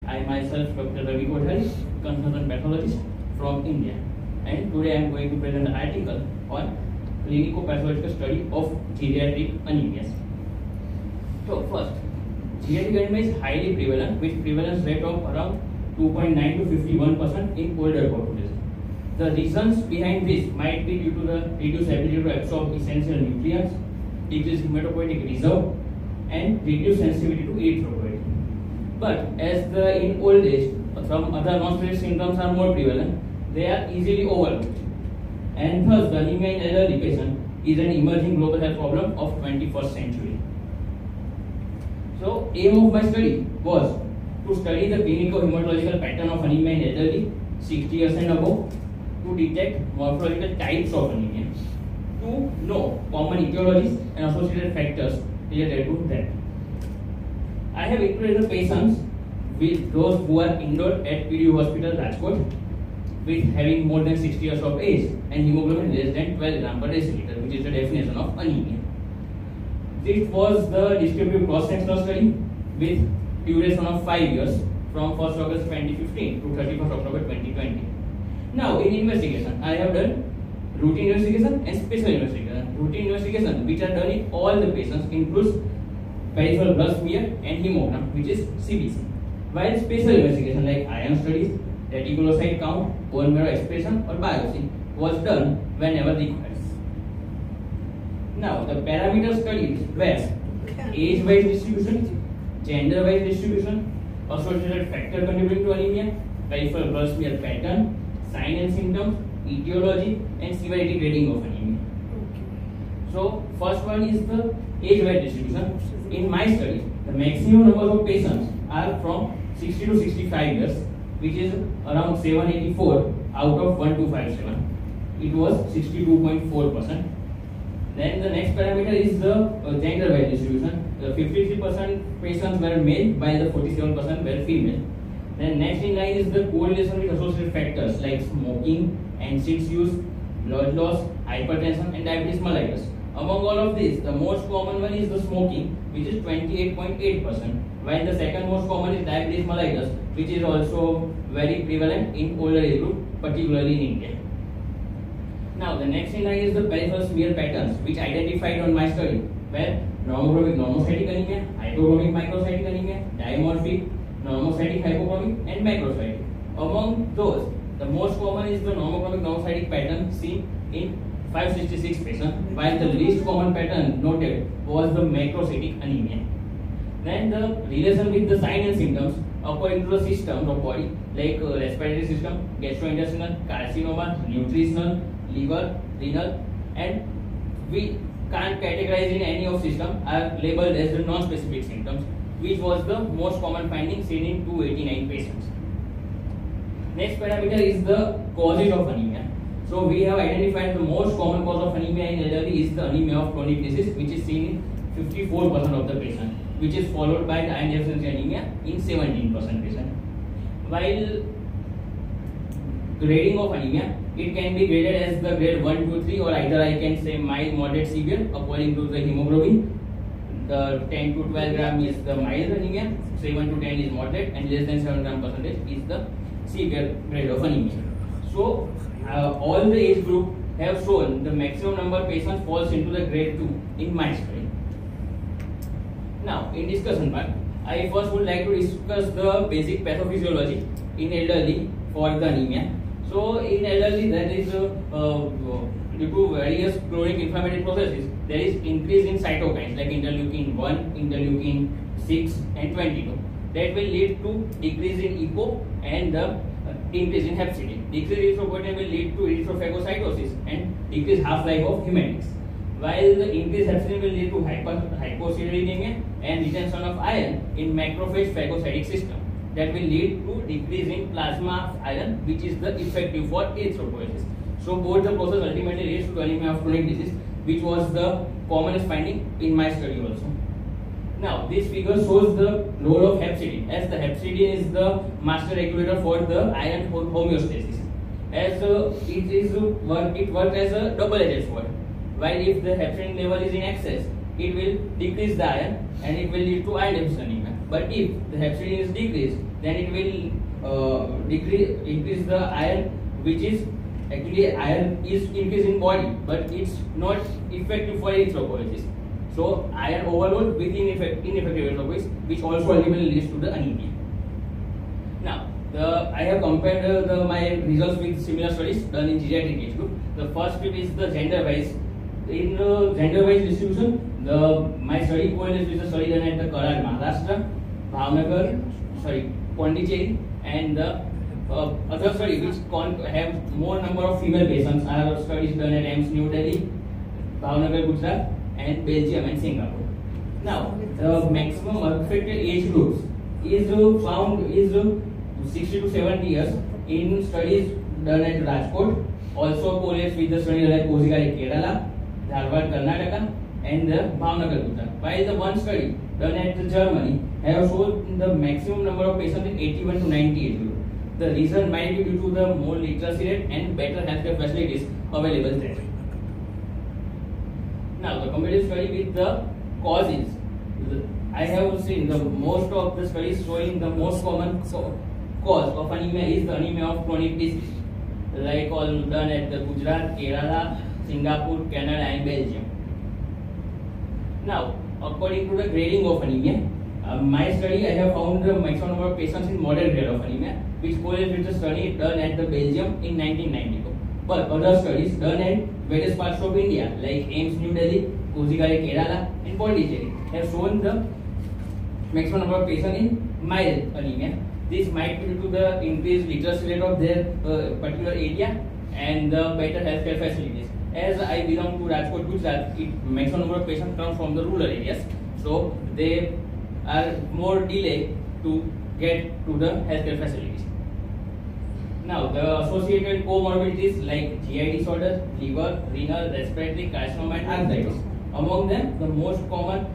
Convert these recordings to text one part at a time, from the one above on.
I myself Dr. Ravi Kothari, consultant pathologist from India, and today I am going to present an article on clinico-pathological study of geriatric anemias. So first, geriatric anemia is highly prevalent with prevalence rate of around 2.9 to 51% in older population. The reasons behind this might be due to the reduced ability to absorb essential nutrients, decreased hematopoietic reserve, and reduced sensitivity to erythropoietin. But as in old age, some other non-specific symptoms are more prevalent, they are easily overlooked. And thus, the anemia in elderly patient is an emerging global health problem of 21st century. So, aim of my study was to study the clinical hematological pattern of anemia in elderly 60 years and above, to detect morphological types of anemia, to know common etiologies and associated factors related to that. I have included the patients with those who are enrolled at PDU Hospital Rajkot with having more than 60 years of age and hemoglobin less than 12 gram per deciliter, which is the definition of anemia. This was the distributive cross-sectional study with duration of 5 years from 1st August 2015 to 31st October 2020. Now, in investigation, I have done routine investigation and special investigation. Routine investigation, which are done in all the patients, includes peripheral blood smear and hemogram, which is CBC. While special investigation like iron studies, reticulocyte count, bone marrow expression or biopsy was done whenever required. Now, the parameter studies were age-wise distribution, gender-wise distribution, associated factor contributing to anemia, peripheral blood smear pattern, sign and symptoms, etiology, and severity grading of anemia. So, first one is the age-wise distribution. In my study, the maximum number of patients are from 60 to 65 years, which is around 784 out of 1257. It was 62.4%. Then the next parameter is the gender-wise distribution. The 53% patients were male, while the 47% were female. Then next in line is the correlation with associated factors like smoking, NSAIDs use, blood loss, hypertension, and diabetes mellitus. Among all of these, the most common one is the smoking, which is 28.8%, while the second most common is diabetes mellitus, which is also very prevalent in older age group, particularly in India. Now, the next in line is the peripheral smear patterns, which identified on my study, where normochromic normocytic anemia, hypochromic microcytic anemia, dimorphic normocytic hypochromic, and macrocytic. Among those, the most common is the normochromic normocytic pattern seen in 566 patients, while the least common pattern noted was the macrocytic anemia. Then the relation with the sign and symptoms according to the systems of body like respiratory system, gastrointestinal, carcinoma, nutritional, liver, renal, and we can't categorize in any of system are labeled as the non-specific symptoms, which was the most common finding seen in 289 patients. Next parameter is the causes of anemia. So we have identified the most common cause of anemia in elderly is the anemia of chronic disease, which is seen in 54% of the patients, which is followed by the iron deficiency anemia in 17% patients. While grading of anemia, it can be graded as the grade 1, 2, 3, or either I can say mild, moderate, severe according to the hemoglobin. The 10 to 12 gram is the mild anemia, 7 to 10 is moderate, and less than 7 gram percentage is the severe grade of anemia. So, all the age group have shown the maximum number of patients falls into the grade 2 in my study. Now, in discussion part, I first would like to discuss the basic pathophysiology in elderly for the anemia. So, in elderly, there is due to various chronic inflammatory processes, there is increase in cytokines like interleukin 1, interleukin 6, and 22. That will lead to decrease in EPO and the increase in hepcidin. Decrease in erythropoietin will lead to erythrophagocytosis and decrease half-life of hematics. While the increased hepcidin will lead to hypocalcemia and retention of iron in macrophage phagocytic system. That will lead to decrease in plasma of iron, which is the effective for erythropoiesis. So both the process ultimately leads to anemia of chronic disease, which was the commonest finding in my study also. Now, this figure shows the role of hepcidin, as the hepcidin is the master regulator for the iron homeostasis. As it works as a double-edged sword. While if the hepcidin level is in excess, it will decrease the iron and it will lead to iron deficiency anemia. But if the hepcidin is decreased, then it will increase the iron, which is actually iron is increased in body, but it's not effective for erythropoiesis. So iron overload with ineffective erythropoiesis, which also ultimately leads to the anemia. Now, I have compared my results with similar studies done in geriatric age group. The first is the gender-wise. In the gender-wise distribution, my study correlates with the study done at the Karad, Maharashtra, Bhavnagar, Pondicherry, and the other study which have more number of female patients are studies done at AIIMS New Delhi, Bhavnagar, Gujarat, and Belgium and Singapore. Now, the maximum affected age groups is found is 60 to 70 years in studies done at Rajkot, also correlates with the study done at Kozhikode, Kerala, Dharwad, Karnataka, and the Bhavnagar, Gujarat. While the one study done at Germany have shown the maximum number of patients in 81 to 90 age group. The reason might be due to the more literacy rate and better healthcare facilities available there. Now, the comparative study with the causes. I have seen the most of the studies showing the most common cause of anemia is the anemia of chronic disease, like all done at the Gujarat, Kerala, Singapore, Canada, and Belgium. Now, according to the grading of anemia, my study I have found the maximum number of patients in moderate grade of anemia, which correlates with the study done at the Belgium in 1992. But other studies done at various parts of India, like AIIMS New Delhi, Kozhikode, Kerala, and Pondicherry, have shown the maximum number of patients in mild anemia. This might be due to the increased literacy rate of their particular area and the better healthcare facilities. As I belong to Rajkot, Gujarat, maximum number of patients come from the rural areas, so they are more delayed to get to the healthcare facilities. Now, the associated comorbidities like GI disorders, liver, renal, respiratory, carcinoma, and arthritis. Among them, the most common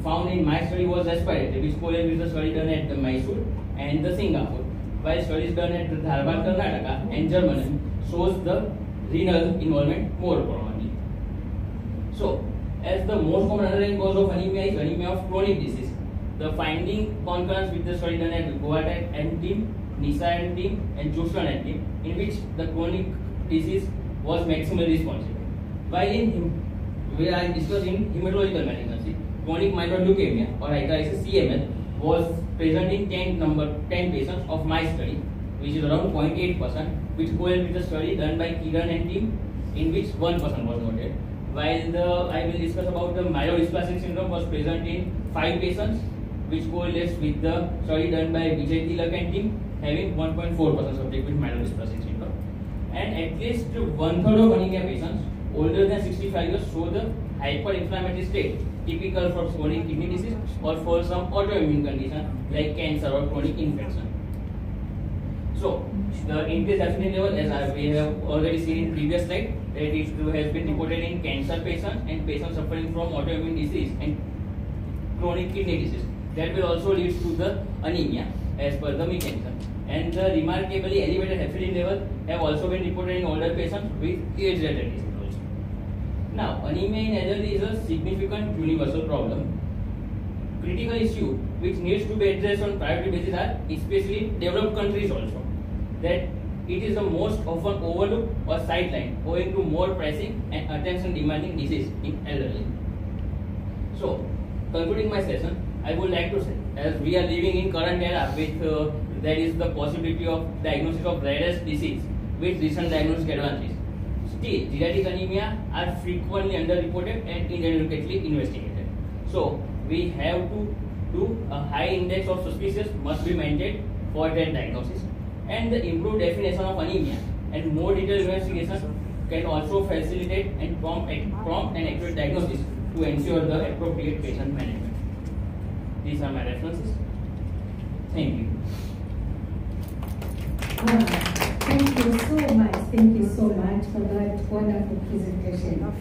found in my study was respiratory, which correlates with the study done at Mysore and the Singapore, while studies done at Dharwad, Karnataka, and Germany shows the renal involvement more commonly. So, as the most common underlying cause of anemia is anemia of chronic disease, the finding concurrence with the study done at Goa and team, Nisa and team, and Joshua and team, in which the chronic disease was maximally responsible. While we are discussing hematological malignancy, chronic myeloid leukemia or ICML CML was present in 10 patients of my study, which is around 0.8%, which correlates with the study done by Kiran and team, in which 1% was noted. While I will discuss about the myelodysplastic syndrome was present in 5 patients, which correlates with the study done by Vijay Tilak and team, having 1.4% subject with myelodysplastic syndrome. And at least 1/3 of anemia patients older than 65 years show the hyperinflammatory state, typical for chronic kidney disease or for some autoimmune condition like cancer or chronic infection. So, the increased affinity level, as we have already seen in previous slide, that it has been reported in cancer patients and patients suffering from autoimmune disease and chronic kidney disease. That will also lead to the anemia as per the mechanism. And the remarkably elevated affinity level have also been reported in older patients with age-related disease also. Now, anemia in elderly is a significant universal problem. Critical issue which needs to be addressed on priority basis are especially developed countries also, that it is the most often overlooked or sidelined owing to more pressing and attention demanding disease in elderly. So, concluding my session, I would like to say, as we are living in current era with there is the possibility of diagnosis of rarest disease with recent diagnostic advances, still geriatric anemia are frequently underreported and inadequately investigated. So we have to do a high index of suspicious must be maintained for that diagnosis, and the improved definition of anemia and more detailed investigation can also facilitate and prompt and accurate diagnosis to ensure the appropriate patient management. These are my references. Thank you. Thank you so much. Thank you so much for that wonderful presentation.